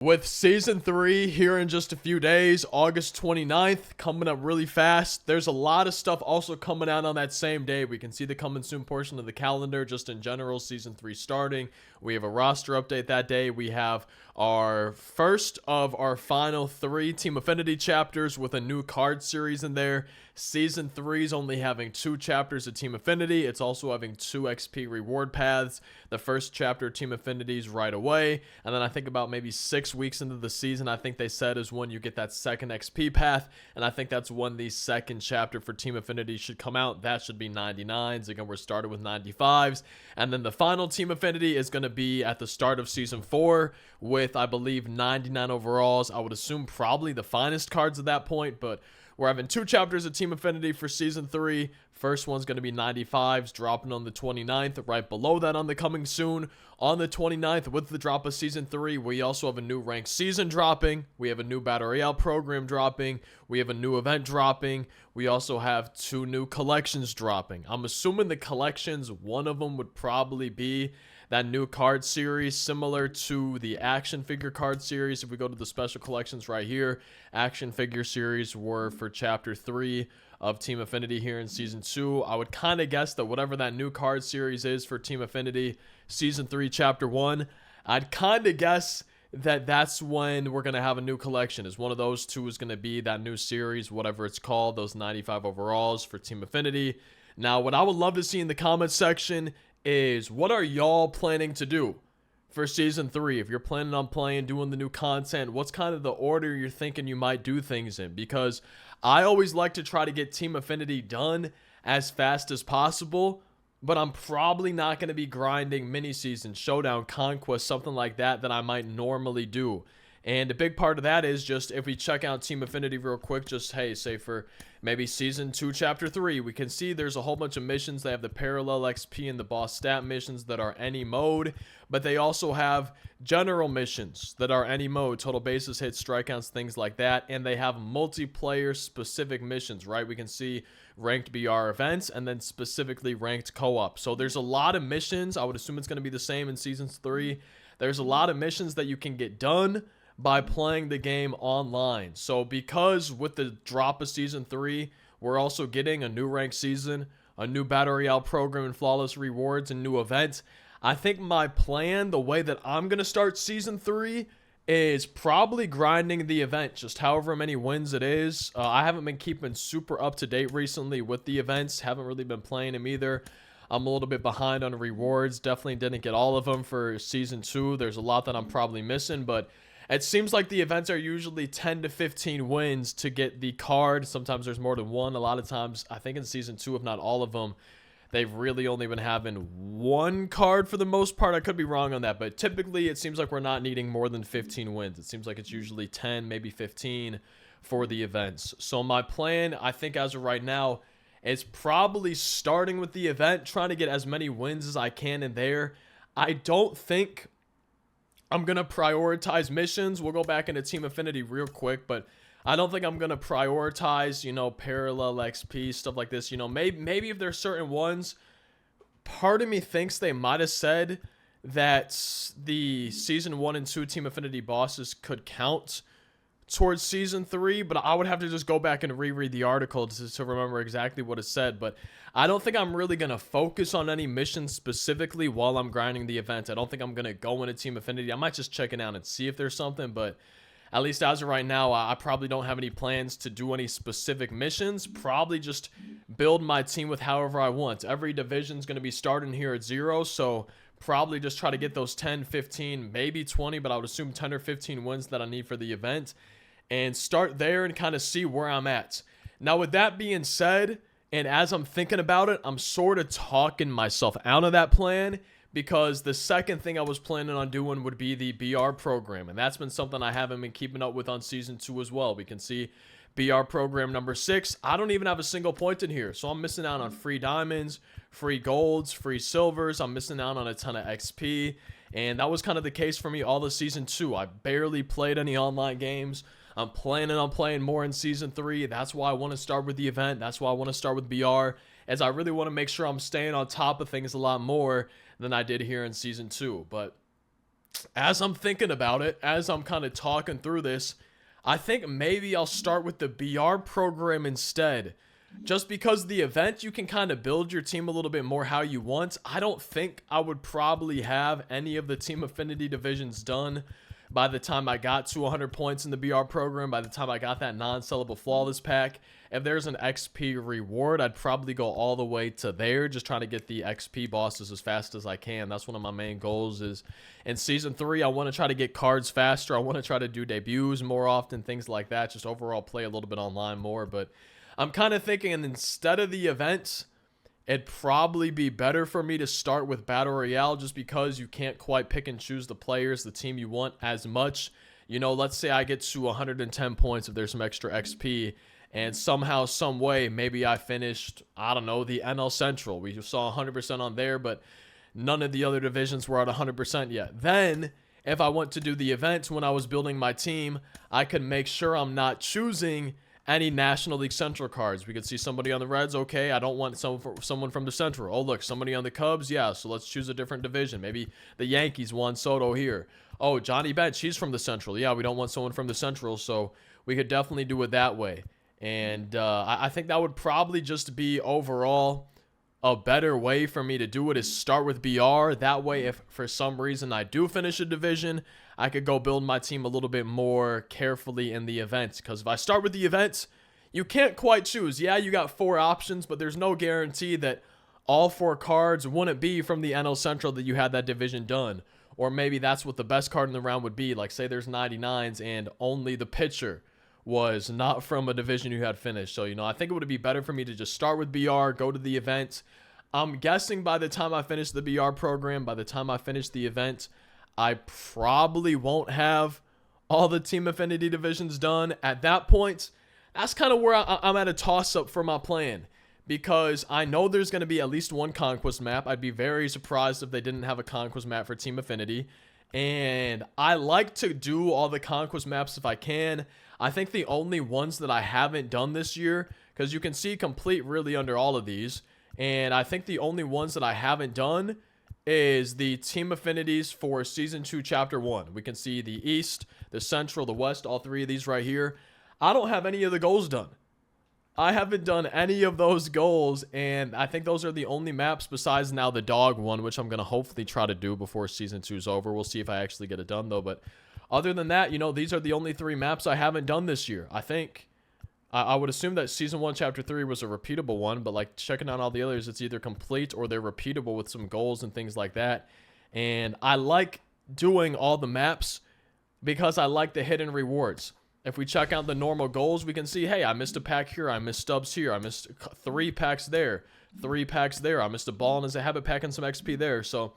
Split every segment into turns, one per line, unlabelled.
With Season 3 here in just a few days, August 29th, coming up really fast. There's a lot of stuff also coming out on that same day. We can see the coming soon portion of the calendar just in general, Season 3 starting. We have a roster update that day. We have our first of our final 3 Team Affinity chapters with a new card series in there. Season 3 is only having 2 chapters of Team Affinity. It's also having 2 XP reward paths. The first chapter of Team Affinity is right away. And then I think about maybe 6 weeks into the season, I think they said is when you get that second XP path. And I think that's when the second chapter for Team Affinity should come out. That should be 99s. Again, we're started with 95s. And then the final Team Affinity is going to be at the start of Season 4 with, I believe, 99 overalls. I would assume probably the finest cards at that point, but we're having 2 chapters of Team Affinity for Season 3. First one's going to be 95s, dropping on the 29th. Right below that on the coming soon, on the 29th, with the drop of Season 3, we also have a new ranked season dropping. We have a new Battle Royale program dropping. We have a new event dropping. We also have 2 new collections dropping. I'm assuming the collections, one of them would probably be that new card series similar to the action figure card series. If we go to the special collections right here, action figure series were for chapter 3 of Team Affinity here in Season 2. I would kind of guess that whatever that new card series is for Team Affinity Season 3 Chapter 1, I'd kind of guess that that's when we're going to have a new collection. Is one of those 2 is going to be that new series, whatever it's called, those 95 overalls for Team Affinity. Now, what I would love to see in the comments section is, what are y'all planning to do for Season 3? If you're planning on playing, doing the new content, what's kind of the order you're thinking you might do things in? Because I always like to try to get Team Affinity done as fast as possible, but I'm probably not going to be grinding mini-season, showdown, conquest, something like that I might normally do. And a big part of that is just, if we check out Team Affinity real quick, just, hey, say for maybe Season 2, Chapter 3, we can see there's a whole bunch of missions. They have the Parallel XP and the Boss Stat missions that are any mode, but they also have general missions that are any mode, total bases, hits, strikeouts, things like that, and they have multiplayer specific missions, right? We can see ranked BR events and then specifically ranked co-op. So there's a lot of missions. I would assume it's going to be the same in Season 3. There's a lot of missions that you can get done by playing the game online. So because with the drop of Season 3, we're also getting a new ranked season, a new Battle Royale program and flawless rewards and new events, I think my plan, the way that I'm going to start Season 3, is probably grinding the event, just however many wins it is. I haven't been keeping super up to date recently with the events, haven't really been playing them either. I'm a little bit behind on rewards, definitely didn't get all of them for Season 2. There's a lot that I'm probably missing, but it seems like the events are usually 10 to 15 wins to get the card. Sometimes there's more than one. A lot of times, I think in Season 2, if not all of them, they've really only been having 1 card for the most part. I could be wrong on that, but typically it seems like we're not needing more than 15 wins. It seems like it's usually 10, maybe 15 for the events. So my plan, I think as of right now, is probably starting with the event, trying to get as many wins as I can in there. I don't think I'm going to prioritize missions. We'll go back into Team Affinity real quick, but I don't think I'm going to prioritize, parallel XP, stuff like this. Maybe if there's certain ones, part of me thinks they might have said that the Season 1 and 2 Team Affinity bosses could count towards Season 3, but I would have to just go back and reread the article to remember exactly what it said. But I don't think I'm really going to focus on any missions specifically while I'm grinding the event. I don't think I'm going to go into Team Affinity. I might just check it out and see if there's something, but at least as of right now, I probably don't have any plans to do any specific missions. Probably just build my team with however I want. Every division's going to be starting here at 0, so probably just try to get those 10, 15, maybe 20, but I would assume 10 or 15 wins that I need for the event, and start there and kind of see where I'm at. Now, with that being said, and as I'm thinking about it, I'm sort of talking myself out of that plan, because the second thing I was planning on doing would be the BR program, and that's been something I haven't been keeping up with on Season 2 as well. We can see BR program number 6. I don't even have a single point in here, so I'm missing out on free diamonds, free golds, free silvers. I'm missing out on a ton of XP, and that was kind of the case for me all of Season 2. I barely played any online games. I'm planning on playing more in Season 3. That's why I want to start with the event. That's why I want to start with BR, as I really want to make sure I'm staying on top of things a lot more than I did here in Season 2. But as I'm thinking about it, as I'm kind of talking through this, I think maybe I'll start with the BR program instead. Just because the event, you can kind of build your team a little bit more how you want. I don't think I would probably have any of the team affinity divisions done by the time I got to 100 points in the BR program, by the time I got that non-sellable flawless pack. If there's an XP reward, I'd probably go all the way to there, just trying to get the XP bosses as fast as I can. That's one of my main goals is in Season 3, I want to try to get cards faster. I want to try to do debuts more often, things like that, just overall play a little bit online more. But I'm kind of thinking instead of the events, it'd probably be better for me to start with Battle Royale just because you can't quite pick and choose the players, the team you want as much. You know, let's say I get to 110 points if there's some extra XP, and somehow, some way, maybe I finished, I don't know, the NL Central. We saw 100% on there, but none of the other divisions were at 100% yet. Then, if I want to do the events when I was building my team, I could make sure I'm not choosing any National League Central cards. We could see somebody on the Reds. Okay, I don't want someone from the Central. Oh, look, somebody on the Cubs. Yeah, so let's choose a different division. Maybe the Yankees, Juan Soto here. Oh, Johnny Bench, he's from the Central. Yeah, we don't want someone from the Central, so we could definitely do it that way. And I think that would probably just be overall a better way for me to do it is start with BR. That way, if for some reason I do finish a division, I could go build my team a little bit more carefully in the events. Because if I start with the events, you can't quite choose. Yeah, you got 4 options, but there's no guarantee that all 4 cards wouldn't be from the NL Central that you had that division done. Or maybe that's what the best card in the round would be. Like, say there's 99s and only the pitcher was not from a division you had finished. So, you know, I think it would be better for me to just start with BR, go to the event. I'm guessing by the time I finish the BR program, by the time I finish the event, I probably won't have all the team affinity divisions done. At that point, that's kind of where I'm at a toss-up for my plan. Because I know there's going to be at least one Conquest map. I'd be very surprised if they didn't have a Conquest map for team affinity. And I like to do all the Conquest maps if I can. I think the only ones that I haven't done this year, because you can see complete really under all of these, and I think the only ones that I haven't done is the team affinities for Season 2, Chapter 1. We can see the East, the Central, the West, all 3 of these right here. I don't have any of the goals done. I haven't done any of those goals, and I think those are the only maps besides now the dog one, which I'm going to hopefully try to do before Season 2 is over. We'll see if I actually get it done, though, but other than that, you know, these are the only 3 maps I haven't done this year. I think I would assume that Season 1, Chapter 3 was a repeatable one, but like checking out all the others, it's either complete or they're repeatable with some goals and things like that. And I like doing all the maps because I like the hidden rewards. If we check out the normal goals, we can see, hey, I missed a pack here, I missed stubs here, I missed 3 packs there, 3 packs there, I missed a ball and as a habit pack and some XP there. So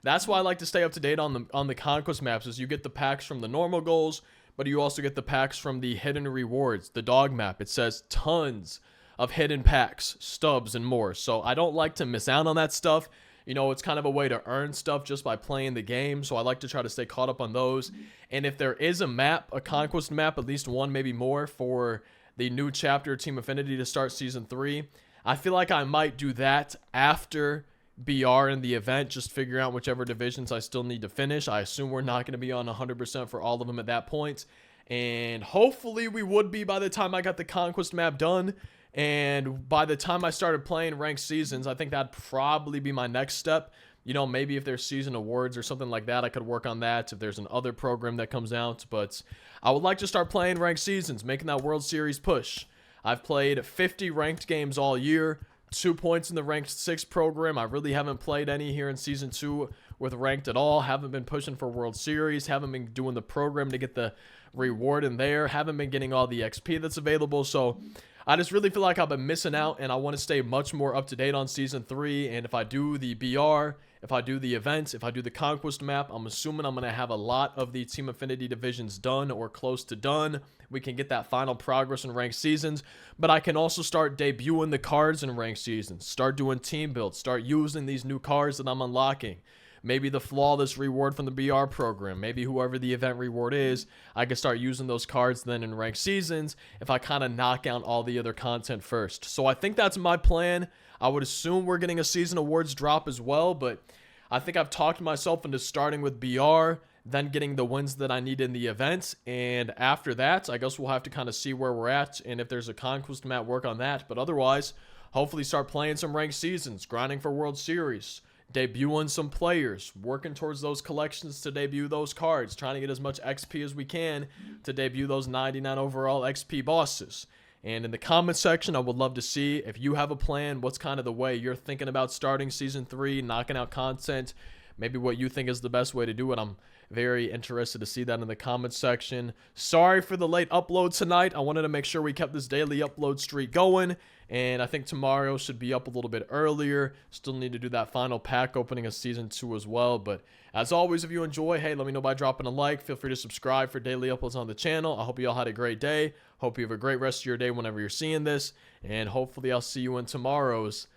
that's why I like to stay up to date on the Conquest maps, is you get the packs from the normal goals, but you also get the packs from the hidden rewards. The dog map, it says tons of hidden packs, stubs, and more. So I don't like to miss out on that stuff. You know, it's kind of a way to earn stuff just by playing the game. So I like to try to stay caught up on those. And if there is a map, a Conquest map, at least one, maybe more, for the new chapter Team Affinity to start Season 3, I feel like I might do that after BR in the event, just figuring out whichever divisions I still need to finish. I assume we're not going to be on 100% for all of them at that point. And hopefully we would be by the time I got the Conquest map done. And by the time I started playing ranked seasons, I think that'd probably be my next step. You know, maybe if there's season awards or something like that, I could work on that if there's an other program that comes out. But I would like to start playing ranked seasons, making that World Series push. I've played 50 ranked games all year, 2 points in the ranked 6 program. I really haven't played any here in Season 2 with ranked at all. Haven't been pushing for World Series. Haven't been doing the program to get the reward in there. Haven't been getting all the XP that's available. So I just really feel like I've been missing out, and I want to stay much more up to date on Season 3. And if I do the BR, if I do the events, if I do the Conquest map, I'm assuming I'm going to have a lot of the Team Affinity divisions done or close to done. We can get that final progress in ranked seasons, but I can also start debuting the cards in ranked seasons, start doing team builds, start using these new cards that I'm unlocking. Maybe the flawless reward from the BR program, maybe whoever the event reward is, I can start using those cards then in ranked seasons if I kind of knock out all the other content first. So I think that's my plan. I would assume we're getting a season awards drop as well, but I think I've talked myself into starting with BR, then getting the wins that I need in the event. And after that, I guess we'll have to kind of see where we're at and if there's a Conquest Map, work on that. But otherwise, hopefully start playing some ranked seasons, grinding for World Series, debuting some players, working towards those collections to debut those cards, trying to get as much XP as we can to debut those 99 overall XP bosses. And in the comment section, I would love to see if you have a plan, what's kind of the way you're thinking about starting Season 3, knocking out content, maybe what you think is the best way to do it. I'm very interested to see that in the comment section. Sorry for the late upload tonight. I wanted to make sure we kept this daily upload streak going, and I think tomorrow should be up a little bit earlier. Still need to do that final pack opening of Season 2 as well. But as always, if you enjoy, hey, let me know by dropping a like. Feel free to subscribe for daily uploads on the channel. I hope you all had a great day. Hope you have a great rest of your day whenever you're seeing this. And hopefully I'll see you in tomorrow's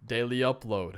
daily upload.